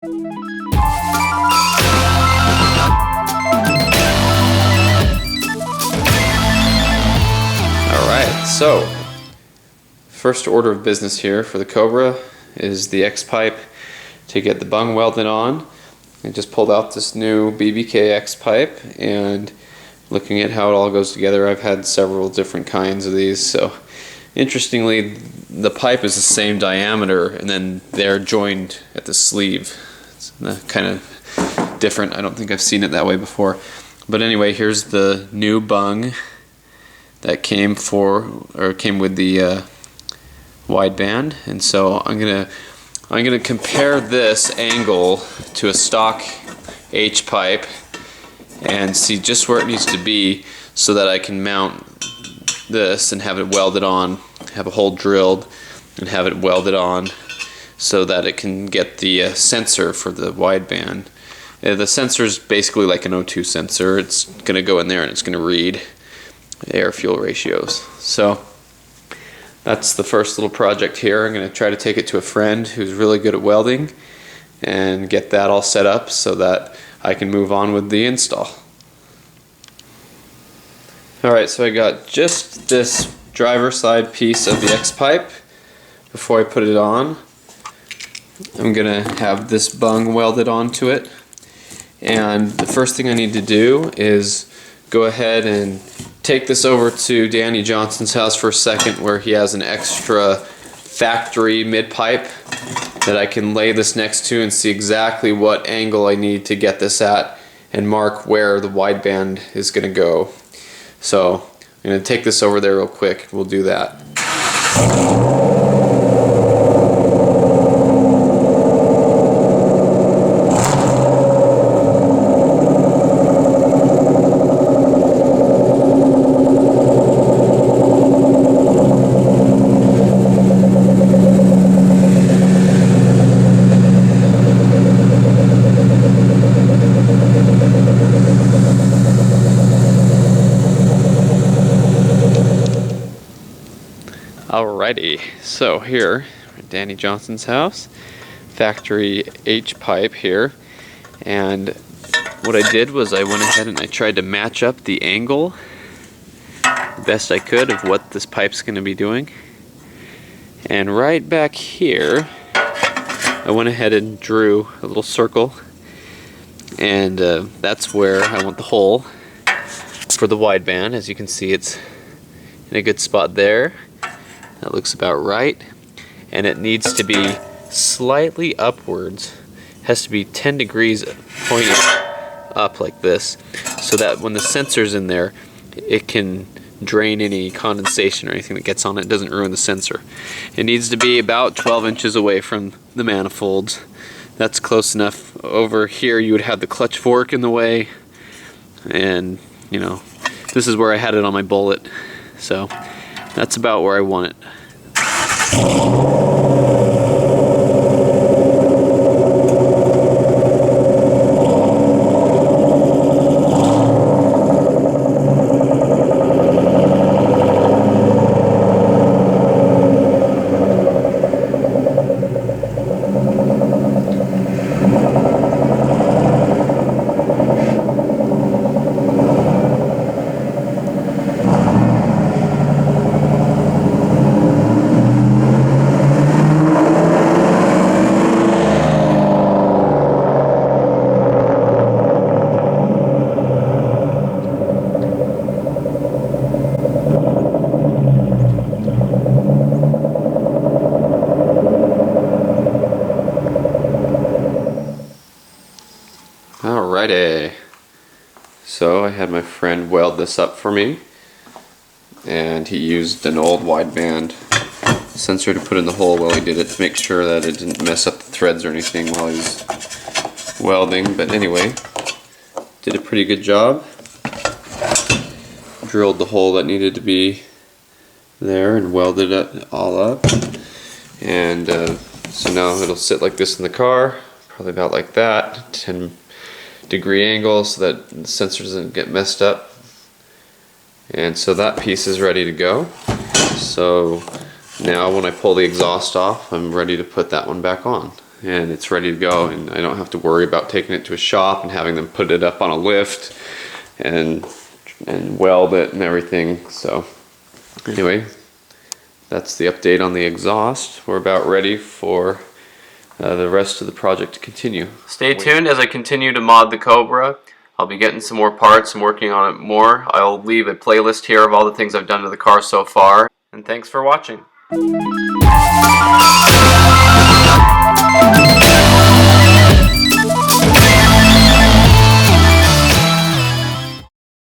Alright, so first order of business here for the Cobra is the X-pipe to get the bung welded on. I just pulled out this new BBK X-pipe, and looking at how it all goes together, I've had several different kinds of these. So interestingly, the pipe is the same diameter and then they're joined at the sleeve. It's kind of different. I don't think I've seen it that way before. But anyway, here's the new bung that came with the wideband, and so I'm gonna compare this angle to a stock H pipe and see just where it needs to be so that I can mount this and have it welded on, have a hole drilled and have it welded on so that it can get the sensor for the wideband. The sensor is basically like an O2 sensor. It's gonna go in there and it's gonna read air-fuel ratios. So that's the first little project here. I'm going to try to take it to a friend who's really good at welding and get that all set up so that I can move on with the install. Alright, so I got just this driver side piece of the X-pipe. Before I put it on, I'm going to have this bung welded onto it, and the first thing I need to do is go ahead and take this over to Danny Johnson's house for a second, where he has an extra factory mid-pipe that I can lay this next to and see exactly what angle I need to get this at and mark where the wideband is going to go. So I'm going to take this over there real quick. We'll do that. Alrighty, so here at Danny Johnson's house, factory H pipe here, and what I did was I went ahead and I tried to match up the angle the best I could of what this pipe's going to be doing. And right back here, I went ahead and drew a little circle, and that's where I want the hole for the wideband. As you can see, it's in a good spot there. That looks about right, and it needs to be slightly upwards. It has to be 10 degrees pointing up like this, so that when the sensor's in there, it can drain any condensation or anything that gets on it. It doesn't ruin the sensor. It needs to be about 12 inches away from the manifolds. That's close enough. Over here you would have the clutch fork in the way, and you know, this is where I had it on my bullet, so that's about where I want it. Alrighty, so I had my friend weld this up for me, and he used an old wideband sensor to put in the hole while he did it to make sure that it didn't mess up the threads or anything while he was welding. But anyway, did a pretty good job. Drilled the hole that needed to be there and welded it all up, and so now it'll sit like this in the car, probably about like that, 10-degree angle, so that the sensor doesn't get messed up. And so that piece is ready to go. So now when I pull the exhaust off, I'm ready to put that one back on. and it's ready to go, and I don't have to worry about taking it to a shop and having them put it up on a lift and weld it and everything. So anyway, that's the update on the exhaust. We're about ready for the rest of the project to continue. Stay tuned as I continue to mod the Cobra. I'll be getting some more parts and working on it more. I'll leave a playlist here of all the things I've done to the car so far. And thanks for watching.